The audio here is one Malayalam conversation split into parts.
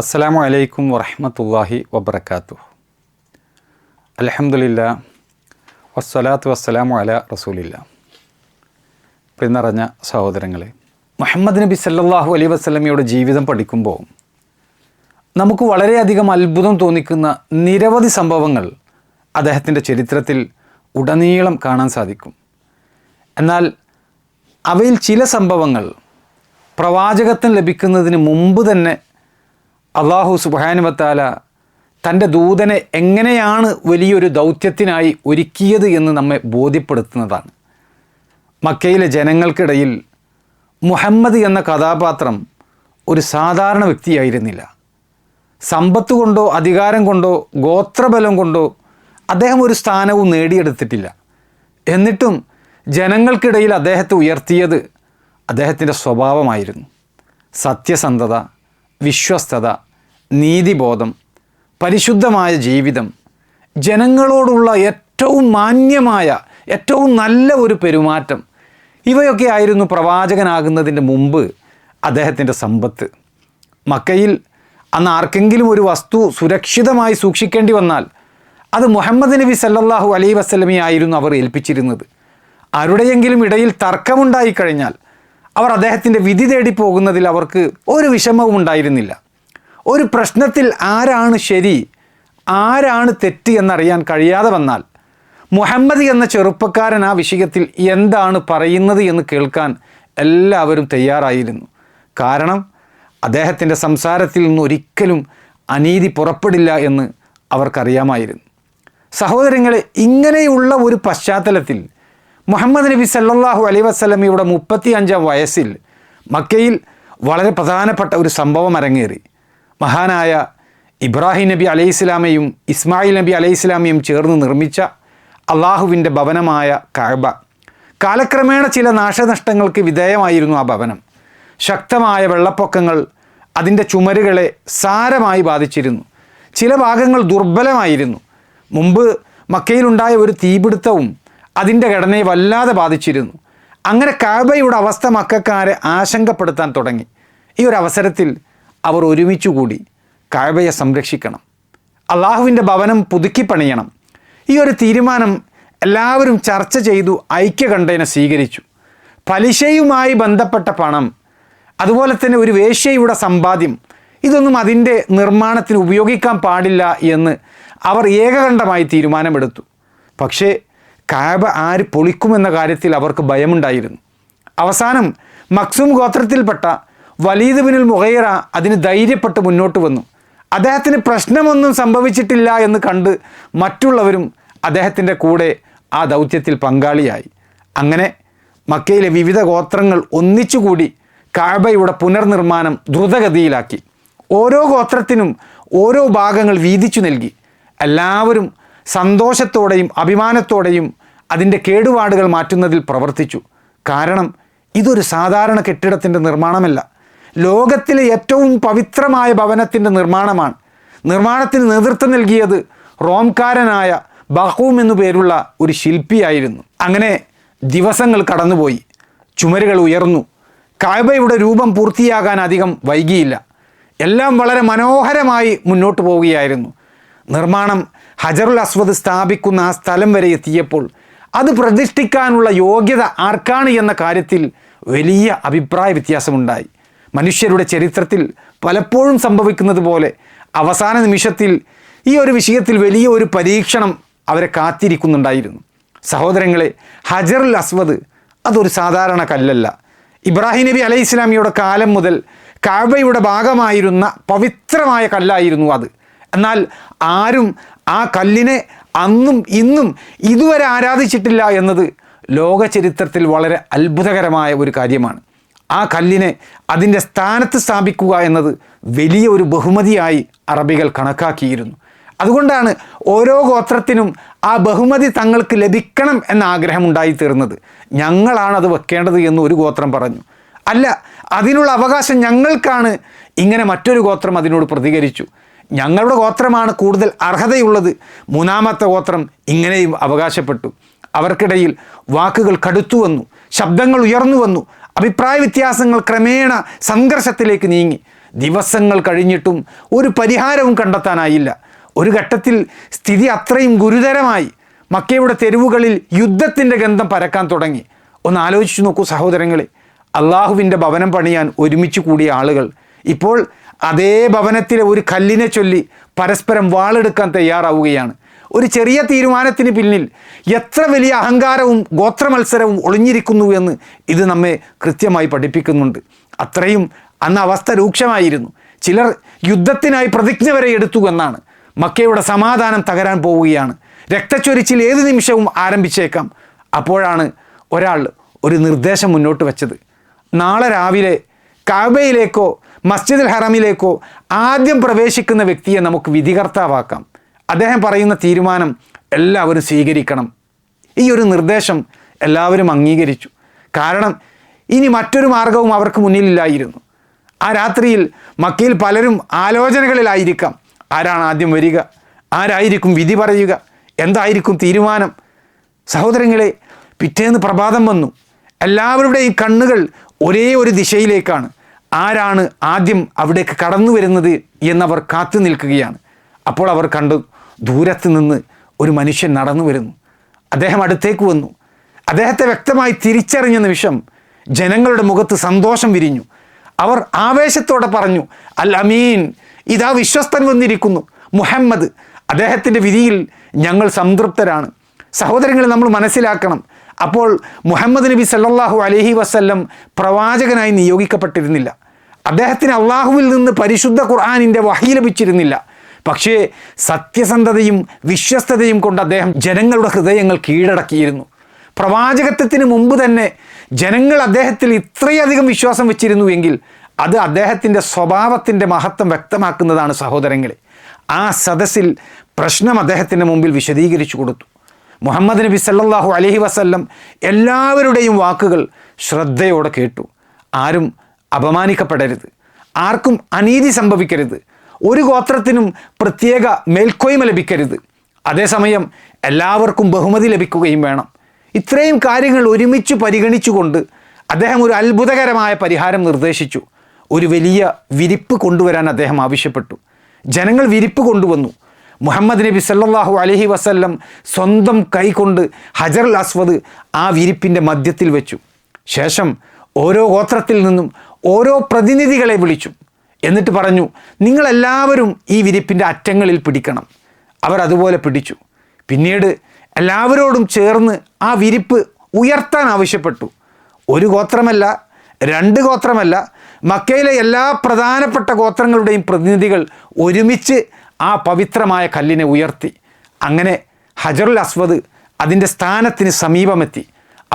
അസ്സലാമു അലൈക്കും വറഹ്മത്തുള്ളാഹി വബറകാതുഹു. അൽഹംദുലില്ലാ വസ്സലാത്തു വസ്സലാമു അലാ റസൂലില്ലാ. പിന്നറിഞ്ഞ സഹോദരങ്ങളെ, മുഹമ്മദ് നബി സല്ലല്ലാഹു അലൈഹി വസല്ലമയുടെ ജീവിതം പഠിക്കുമ്പോൾ നമുക്ക് വളരെയധികം അത്ഭുതം തോന്നിക്കുന്ന നിരവധി സംഭവങ്ങൾ അദ്ദേഹത്തിൻ്റെ ചരിത്രത്തിൽ ഉടനീളം കാണാൻ സാധിക്കും. എന്നാൽ അവയിൽ ചില സംഭവങ്ങൾ പ്രവാചകത്വം ലഭിക്കുന്നതിന് മുമ്പ് തന്നെ അല്ലാഹു സുബ്ഹാനഹു വ തആല തൻ്റെ ദൂതനെ എങ്ങനെയാണ് വലിയൊരു ദൗത്യത്തിനായി ഒരുക്കിയത് എന്ന് നമ്മെ ബോധ്യപ്പെടുത്തുന്നതാണ്. മക്കയിലെ ജനങ്ങൾക്കിടയിൽ മുഹമ്മദ് എന്ന കഥാപാത്രം ഒരു സാധാരണ വ്യക്തിയായിരുന്നില്ല. സമ്പത്ത് കൊണ്ടോ അധികാരം കൊണ്ടോ ഗോത്രബലം കൊണ്ടോ അദ്ദേഹം ഒരു സ്ഥാനവും നേടിയെടുത്തിട്ടില്ല. എന്നിട്ടും ജനങ്ങൾക്കിടയിൽ അദ്ദേഹത്തെ ഉയർത്തിയത് അദ്ദേഹത്തിൻ്റെ സ്വഭാവമായിരുന്നു. സത്യസന്ധത, വിശ്വസ്തത, നീതിബോധം, പരിശുദ്ധമായ ജീവിതം, ജനങ്ങളോടുള്ള ഏറ്റവും മാന്യമായ ഏറ്റവും നല്ല ഒരു പെരുമാറ്റം, ഇവയൊക്കെ ആയിരുന്നു പ്രവാചകനാകുന്നതിൻ്റെ മുമ്പ് അദ്ദേഹത്തിൻ്റെ സമ്പത്ത്. മക്കയിൽ അന്ന് ആർക്കെങ്കിലും ഒരു വസ്തു സുരക്ഷിതമായി സൂക്ഷിക്കേണ്ടി വന്നാൽ അത് മുഹമ്മദ് നബി സല്ലല്ലാഹു അലൈഹി വസല്ലമയായിരുന്നു അവർ ഏൽപ്പിച്ചിരുന്നത്. ആരുടെയെങ്കിലും ഇടയിൽ തർക്കമുണ്ടായിക്കഴിഞ്ഞാൽ അവർ അദ്ദേഹത്തിൻ്റെ വിധി തേടി പോകുന്നതിൽ അവർക്ക് ഒരു വിഷമവും ഉണ്ടായിരുന്നില്ല. ഒരു പ്രശ്നത്തിൽ ആരാണ് ശരി ആരാണ് തെറ്റ് എന്നറിയാൻ കഴിയാതെ വന്നാൽ മുഹമ്മദ് എന്ന ചെറുപ്പക്കാരൻ ആ വിഷയത്തിൽ എന്താണ് പറയുന്നത് എന്ന് കേൾക്കാൻ എല്ലാവരും തയ്യാറായിരുന്നു. കാരണം അദ്ദേഹത്തിൻ്റെ സംസാരത്തിൽ നിന്ന് ഒരിക്കലും അനീതി പുറപ്പെടില്ല എന്ന് അവർക്കറിയാമായിരുന്നു. സഹോദരങ്ങളെ, ഇങ്ങനെയുള്ള ഒരു പശ്ചാത്തലത്തിൽ മുഹമ്മദ് നബി സല്ലല്ലാഹു അലൈഹി വസല്ലമയുടെ 35-ാം വയസ്സിൽ മക്കയിൽ വളരെ പ്രധാനപ്പെട്ട ഒരു സംഭവം അരങ്ങേറി. മഹാനായ ഇബ്രാഹിം നബി അലൈഹിസ്സലാമയും ഇസ്മായിൽ നബി അലൈഹിസ്സലാമയും ചേർന്ന് നിർമ്മിച്ച അള്ളാഹുവിൻ്റെ ഭവനമായ കഅബ. കാലക്രമേണ ചില നാശനഷ്ടങ്ങൾക്ക് വിധേയമായിരുന്നു ആ ഭവനം. ശക്തമായ വെള്ളപ്പൊക്കങ്ങൾ അതിൻ്റെ ചുമരുകളെ സാരമായി ബാധിച്ചിരുന്നു. ചില ഭാഗങ്ങൾ ദുർബലമായിരുന്നു. മുമ്പ് മക്കയിലുണ്ടായ ഒരു തീപിടുത്തവും അതിൻ്റെ ഘടനയെ വല്ലാതെ ബാധിച്ചിരുന്നു. അങ്ങനെ കഅബയുടെ അവസ്ഥ മക്കക്കാരെ ആശങ്കപ്പെടുത്താൻ തുടങ്ങി. ഈ ഒരു അവസരത്തിൽ അവർ ഒരുമിച്ചുകൂടി കഅബയെ സംരക്ഷിക്കണം, അള്ളാഹുവിൻ്റെ ഭവനം പുതുക്കി പണിയണം. ഈ ഒരു തീരുമാനം എല്ലാവരും ചർച്ച ചെയ്തു ഐക്യകണ്ഠേന സ്വീകരിച്ചു. പലിശയുമായി ബന്ധപ്പെട്ട പണം, അതുപോലെ തന്നെ ഒരു വേശ്യയുടെ സമ്പാദ്യം, ഇതൊന്നും അതിൻ്റെ നിർമ്മാണത്തിന് ഉപയോഗിക്കാൻ പാടില്ല എന്ന് അവർ ഏകകണ്ഠമായി തീരുമാനമെടുത്തു. പക്ഷേ കഅബ ആര് പൊളിക്കുമെന്ന കാര്യത്തിൽ അവർക്ക് ഭയമുണ്ടായിരുന്നു. അവസാനം മക്സൂം ഗോത്രത്തിൽപ്പെട്ട വലീദ് ബിനുൽ മുഗൈറ അതിന് ധൈര്യപ്പെട്ട് മുന്നോട്ട് വന്നു. അദ്ദേഹത്തിന് പ്രശ്നമൊന്നും സംഭവിച്ചിട്ടില്ല എന്ന് കണ്ട് മറ്റുള്ളവരും അദ്ദേഹത്തിൻ്റെ കൂടെ ആ ദൗത്യത്തിൽ പങ്കാളിയായി. അങ്ങനെ മക്കയിലെ വിവിധ ഗോത്രങ്ങൾ ഒന്നിച്ചുകൂടി കഅബയുടെ പുനർനിർമ്മാണം ദ്രുതഗതിയിലാക്കി. ഓരോ ഗോത്രത്തിനും ഓരോ ഭാഗങ്ങൾ വീതിച്ചു നൽകി. എല്ലാവരും സന്തോഷത്തോടെയും അഭിമാനത്തോടെയും അതിൻ്റെ കേടുപാടുകൾ മാറ്റുന്നതിൽ പ്രവർത്തിച്ചു. കാരണം ഇതൊരു സാധാരണ കെട്ടിടത്തിൻ്റെ നിർമ്മാണമല്ല, ലോകത്തിലെ ഏറ്റവും പവിത്രമായ ഭവനത്തിൻ്റെ നിർമ്മാണമാണ്. നിർമ്മാണത്തിന് നേതൃത്വം നൽകിയത് റോംകാരനായ ബഹൂം എന്നു പേരുള്ള ഒരു ശില്പിയായിരുന്നു. അങ്ങനെ ദിവസങ്ങൾ കടന്നുപോയി, ചുമരുകൾ ഉയർന്നു. കഅബയുടെ രൂപം പൂർത്തിയാകാൻ അധികം വൈകിയില്ല. എല്ലാം വളരെ മനോഹരമായി മുന്നോട്ട് പോവുകയായിരുന്നു. നിർമ്മാണം ഹജറുൽ അസ്വദ് സ്ഥാപിക്കുന്ന ആ സ്ഥലം വരെ എത്തിയപ്പോൾ അത് പ്രതിഷ്ഠിക്കാനുള്ള യോഗ്യത ആർക്കാണ് എന്ന കാര്യത്തിൽ വലിയ അഭിപ്രായ വ്യത്യാസമുണ്ടായി. മനുഷ്യരുടെ ചരിത്രത്തിൽ പലപ്പോഴും സംഭവിക്കുന്നത് പോലെ അവസാന നിമിഷത്തിൽ ഈ ഒരു വിഷയത്തിൽ വലിയ ഒരു പരീക്ഷണം അവരെ കാത്തിരിക്കുന്നുണ്ടായിരുന്നു. സഹോദരങ്ങളെ, ഹജറുൽ അസ്വദ് അതൊരു സാധാരണ കല്ലല്ല. ഇബ്രാഹിം നബി അലൈഹി ഇസ്ലാമിയുടെ കാലം മുതൽ കഅബയുടെ ഭാഗമായിരുന്ന പവിത്രമായ കല്ലായിരുന്നു അത്. എന്നാൽ ആരും ആ കല്ലിനെ അന്നും ഇന്നും ഇതുവരെ ആരാധിച്ചിട്ടില്ല എന്നത് ലോക ചരിത്രത്തിൽ വളരെ അത്ഭുതകരമായ ഒരു കാര്യമാണ്. ആ കല്ലിനെ അതിൻ്റെ സ്ഥാനത്ത് സ്ഥാപിക്കുക എന്നത് വലിയ ഒരു ബഹുമതിയായി അറബികൾ കണക്കാക്കിയിരുന്നു. അതുകൊണ്ടാണ് ഓരോ ഗോത്രത്തിനും ആ ബഹുമതി തങ്ങൾക്ക് ലഭിക്കണം എന്ന ആഗ്രഹമുണ്ടായി തീർന്നത്. ഞങ്ങളാണത് വെക്കേണ്ടത് എന്ന് ഒരു ഗോത്രം പറഞ്ഞു. അല്ല, അതിനുള്ള അവകാശം ഞങ്ങൾക്കാണ്. ഇങ്ങനെ മറ്റൊരു ഗോത്രം അതിനോട് പ്രതികരിച്ചു. ഞങ്ങളുടെ ഗോത്രമാണ് കൂടുതൽ അർഹതയുള്ളത്. മൂന്നാമത്തെ ഗോത്രം ഇങ്ങനെയും അവകാശപ്പെട്ടു. അവർക്കിടയിൽ വാക്കുകൾ കടുത്തു വന്നു, ശബ്ദങ്ങൾ ഉയർന്നു വന്നു, അഭിപ്രായ വ്യത്യാസങ്ങൾ ക്രമേണ സംഘർഷത്തിലേക്ക് നീങ്ങി. ദിവസങ്ങൾ കഴിഞ്ഞിട്ടും ഒരു പരിഹാരവും കണ്ടെത്താനായില്ല. ഒരു ഘട്ടത്തിൽ സ്ഥിതി അത്രയും ഗുരുതരമായി. മക്കയുടെ തെരുവുകളിൽ യുദ്ധത്തിൻ്റെ ഗന്ധം പരക്കാൻ തുടങ്ങി. ഒന്ന് ആലോചിച്ചു നോക്കൂ സഹോദരങ്ങളെ, അള്ളാഹുവിൻ്റെ ഭവനം പണിയാൻ ഒരുമിച്ച് കൂടിയ ആളുകൾ ഇപ്പോൾ അതേ ഭവനത്തിലെ ഒരു കല്ലിനെ ചൊല്ലി പരസ്പരം വാളെടുക്കാൻ തയ്യാറാവുകയാണ്. ഒരു ചെറിയ തീരുമാനത്തിന് പിന്നിൽ എത്ര വലിയ അഹങ്കാരവും ഗോത്രമത്സരവും ഒളിഞ്ഞിരിക്കുന്നു എന്ന് ഇത് നമ്മെ കൃത്യമായി പഠിപ്പിക്കുന്നുണ്ട്. അത്രയും അന്ന് അവസ്ഥ രൂക്ഷമായിരുന്നു. ചിലർ യുദ്ധത്തിനായി പ്രതിജ്ഞ വരെ എടുത്തു എന്നാണ്. മക്കയുടെ സമാധാനം തകരാൻ പോവുകയാണ്. രക്തച്ചൊരിച്ചിൽ ഏത് നിമിഷവും ആരംഭിച്ചേക്കാം. അപ്പോഴാണ് ഒരാൾ ഒരു നിർദ്ദേശം മുന്നോട്ട് വെച്ചത്. നാളെ രാവിലെ കഅബയിലേക്കോ മസ്ജിദുൽ ഹറമിലേക്കോ ആദ്യം പ്രവേശിക്കുന്ന വ്യക്തിയെ നമുക്ക് വിധികർത്താവാക്കാം. അദ്ദേഹം പറയുന്ന തീരുമാനം എല്ലാവരും സ്വീകരിക്കണം. ഈ ഒരു നിർദ്ദേശം എല്ലാവരും അംഗീകരിച്ചു. കാരണം ഇനി മറ്റൊരു മാർഗവും അവർക്ക് മുന്നിലില്ലായിരുന്നു. ആ രാത്രിയിൽ മക്കയിൽ പലരും ആലോചനകളിലായിരിക്കാം. ആരാണ് ആദ്യം വരിക? ആരായിരിക്കും വിധി പറയുക? എന്തായിരിക്കും തീരുമാനം? സഹോദരങ്ങളെ, പിറ്റേന്ന് പ്രഭാതം വന്നു. എല്ലാവരുടെയും കണ്ണുകൾ ഒരേ ഒരു ദിശയിലേക്കാണ്. ആരാണ് ആദ്യം അവിടേക്ക് കടന്നു വരുന്നത് എന്നവർ കാത്തു നിൽക്കുകയാണ്. അപ്പോൾ അവർ കണ്ടു, ദൂരത്ത് നിന്ന് ഒരു മനുഷ്യൻ നടന്നു വരുന്നു. അദ്ദേഹം അടുത്തേക്ക് വന്നു. അദ്ദേഹത്തെ വ്യക്തമായി തിരിച്ചറിഞ്ഞ നിമിഷം ജനങ്ങളുടെ മുഖത്ത് സന്തോഷം വിരിഞ്ഞു. അവർ ആവേശത്തോടെ പറഞ്ഞു, അൽ അമീൻ, ഇതാ വിശ്വസ്തൻ വന്നിരിക്കുന്നു, മുഹമ്മദ്. അദ്ദേഹത്തിൻ്റെ വിധിയിൽ ഞങ്ങൾ സംതൃപ്തരാണ്. സഹോദരങ്ങളെ, നമ്മൾ മനസ്സിലാക്കണം, അപ്പോൾ മുഹമ്മദ് നബി സല്ലല്ലാഹു അലൈഹി വസല്ലം പ്രവാചകനായി നിയോഗിക്കപ്പെട്ടിരുന്നില്ല. അദ്ദേഹത്തിന് അള്ളാഹുവിൽ നിന്ന് പരിശുദ്ധ ഖുർആനിൻ്റെ വഹി ലഭിച്ചിരുന്നില്ല. പക്ഷേ സത്യസന്ധതയും വിശ്വസ്തതയും കൊണ്ട് അദ്ദേഹം ജനങ്ങളുടെ ഹൃദയങ്ങൾ കീഴടക്കിയിരുന്നു. പ്രവാചകത്വത്തിന് മുമ്പ് തന്നെ ജനങ്ങൾ അദ്ദേഹത്തിൽ ഇത്രയധികം വിശ്വാസം വെച്ചിരുന്നു എങ്കിൽ അത് അദ്ദേഹത്തിൻ്റെ സ്വഭാവത്തിൻ്റെ മഹത്വം വ്യക്തമാക്കുന്നതാണ് സഹോദരങ്ങളെ. ആ സദസ്സിൽ പ്രശ്നം അദ്ദേഹത്തിൻ്റെ മുമ്പിൽ വിശദീകരിച്ചു കൊടുത്തു. മുഹമ്മദ് നബി സല്ലല്ലാഹു അലൈഹി വസല്ലം എല്ലാവരുടെയും വാക്കുകൾ ശ്രദ്ധയോടെ കേട്ടു. ആരും അപമാനിക്കപ്പെടരുത്, ആർക്കും അനീതി സംഭവിക്കരുത്, ഒരു ഗോത്രത്തിനും പ്രത്യേക മേൽക്കോയ്മ ലഭിക്കരുത്, അതേസമയം എല്ലാവർക്കും ബഹുമതി ലഭിക്കുകയും വേണം. ഇത്രയും കാര്യങ്ങൾ ഒരുമിച്ച് പരിഗണിച്ചുകൊണ്ട് അദ്ദേഹം ഒരു അത്ഭുതകരമായ പരിഹാരം നിർദ്ദേശിച്ചു. ഒരു വലിയ വിരിപ്പ് കൊണ്ടുവരാൻ അദ്ദേഹം ആവശ്യപ്പെട്ടു. ജനങ്ങൾ വിരിപ്പ് കൊണ്ടുവന്നു. മുഹമ്മദ് നബി സല്ലല്ലാഹു അലൈഹി വസല്ലം സ്വന്തം കൈകൊണ്ട് ഹജറുൽ അസ്വദ് ആ വിരിപ്പിൻ്റെ മധ്യത്തിൽ വെച്ചു. ശേഷം ഓരോ ഗോത്രത്തിൽ നിന്നും ഓരോ പ്രതിനിധികളെ വിളിച്ചു. എന്നിട്ട് പറഞ്ഞു, നിങ്ങളെല്ലാവരും ഈ വിരിപ്പിൻ്റെ അറ്റങ്ങളിൽ പിടിക്കണം. അവർ അതുപോലെ പിടിച്ചു. പിന്നീട് എല്ലാവരോടും ചേർന്ന് ആ വിരിപ്പ് ഉയർത്താൻ ആവശ്യപ്പെട്ടു. ഒരു ഗോത്രമല്ല, രണ്ട് ഗോത്രമല്ല, മക്കയിലെ എല്ലാ പ്രധാനപ്പെട്ട ഗോത്രങ്ങളുടെയും പ്രതിനിധികൾ ഒരുമിച്ച് ആ പവിത്രമായ കല്ലിനെ ഉയർത്തി. അങ്ങനെ ഹജറുൽ അസ്വദ് അതിൻ്റെ സ്ഥാനത്തിന് സമീപമെത്തി.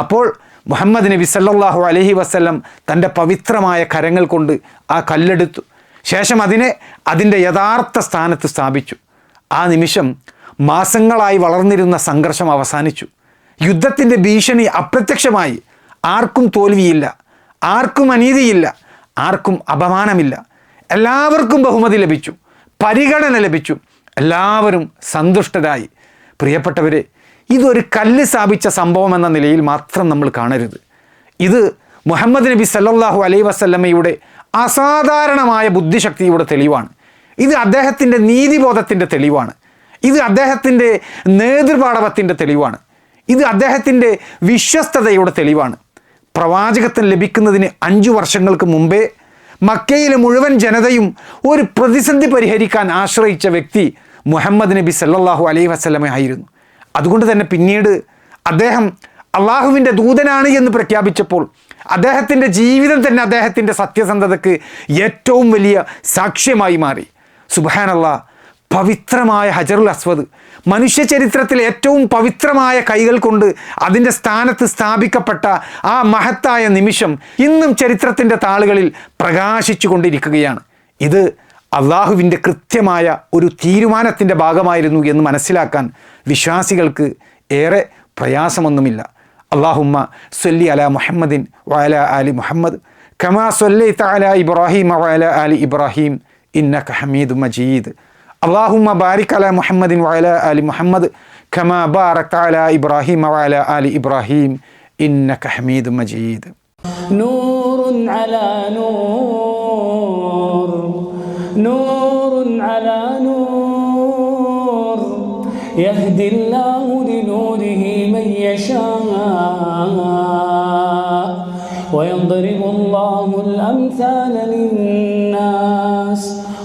അപ്പോൾ മുഹമ്മദ് നബി സല്ലല്ലാഹു അലൈഹി വസല്ലം തൻ്റെ പവിത്രമായ കരങ്ങൾ കൊണ്ട് ആ കല്ലെടുത്തു. ശേഷം അതിനെ അതിൻ്റെ യഥാർത്ഥ സ്ഥാനത്ത് സ്ഥാപിച്ചു. ആ നിമിഷം മാസങ്ങളായി വളർന്നിരുന്ന സംഘർഷം അവസാനിച്ചു. യുദ്ധത്തിൻ്റെ ഭീഷണി അപ്രത്യക്ഷമായി. ആർക്കും തോൽവിയില്ല, ആർക്കും അനീതിയില്ല, ആർക്കും അപമാനമില്ല. എല്ലാവർക്കും ബഹുമതി ലഭിച്ചു, പരിഗണന ലഭിച്ചു. എല്ലാവരും സന്തുഷ്ടരായി. പ്രിയപ്പെട്ടവരെ, ഇതൊരു കല്ല് സ്ഥാപിച്ച സംഭവം എന്ന നിലയിൽ മാത്രം നമ്മൾ കാണരുത്. ഇത് മുഹമ്മദ് നബി സല്ലല്ലാഹു അലൈഹി വസല്ലമയുടെ അസാധാരണമായ ബുദ്ധിശക്തിയുടെ തെളിവാണ്. ഇത് അദ്ദേഹത്തിൻ്റെ നീതിബോധത്തിൻ്റെ തെളിവാണ്. ഇത് അദ്ദേഹത്തിൻ്റെ നേതൃപാടവത്തിൻ്റെ തെളിവാണ്. ഇത് അദ്ദേഹത്തിൻ്റെ വിശ്വസ്തതയുടെ തെളിവാണ്. പ്രവാചകത്വം ലഭിക്കുന്നതിന് 5 വർഷങ്ങൾക്ക് മുമ്പേ മക്കയിലെ മുഴുവൻ ജനതയും ഒരു പ്രതിസന്ധി പരിഹരിക്കാൻ ആശ്രയിച്ച വ്യക്തി മുഹമ്മദ് നബി സല്ലല്ലാഹു അലൈഹി വസല്ലമ ആയിരുന്നു. അതുകൊണ്ട് തന്നെ പിന്നീട് അദ്ദേഹം അള്ളാഹുവിൻ്റെ ദൂതനാണ് എന്ന് പ്രഖ്യാപിച്ചപ്പോൾ അദ്ദേഹത്തിൻ്റെ ജീവിതം തന്നെ അദ്ദേഹത്തിൻ്റെ സത്യസന്ധതയ്ക്ക് ഏറ്റവും വലിയ സാക്ഷ്യമായി മാറി. സുബ്ഹാനല്ലാഹ്, പവിത്രമായ ഹജറുൽ അസ്വദ്, മനുഷ്യ ചരിത്രത്തിലെ ഏറ്റവും പവിത്രമായ കൈകൾ കൊണ്ട് അതിൻ്റെ സ്ഥാനത്ത് സ്ഥാപിക്കപ്പെട്ട ആ മഹത്തായ നിമിഷം ഇന്നും ചരിത്രത്തിൻ്റെ താളുകളിൽ പ്രകാശിച്ചു കൊണ്ടിരിക്കുകയാണ്. ഇത് അള്ളാഹുവിൻ്റെ കൃത്യമായ ഒരു തീരുമാനത്തിൻ്റെ ഭാഗമായിരുന്നു എന്ന് മനസ്സിലാക്കാൻ വിശ്വാസികൾക്ക് ഏറെ പ്രയാസമൊന്നുമില്ല. അല്ലാഹുമ്മ സ്വല്ലി അലാ മുഹമ്മദിൻ വഅലാ ആലി മുഹമ്മദ് കമാ സ്വല്ലൈത അലാ ഇബ്രാഹിം വഅലാ ആലി ഇബ്രാഹിം ഇന്നക ഹമീദും മജീദ്. അല്ലാഹുമ്മ ബാരിക് അലാ മുഹമ്മദിൻ വഅലാ ആലി മുഹമ്മദ് കമാ ബാറക്ത അലാ ഇബ്രാഹിം വഅലാ ആലി ഇബ്രാഹിം ഇന്നക ഹമീദും മജീദ്. നൂറുൻ അലാ നൂർ نور على نور يهدي الله لنوره من يشاء ويضرب الله الأمثال للناس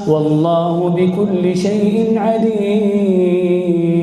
والله بكل شيء عليم.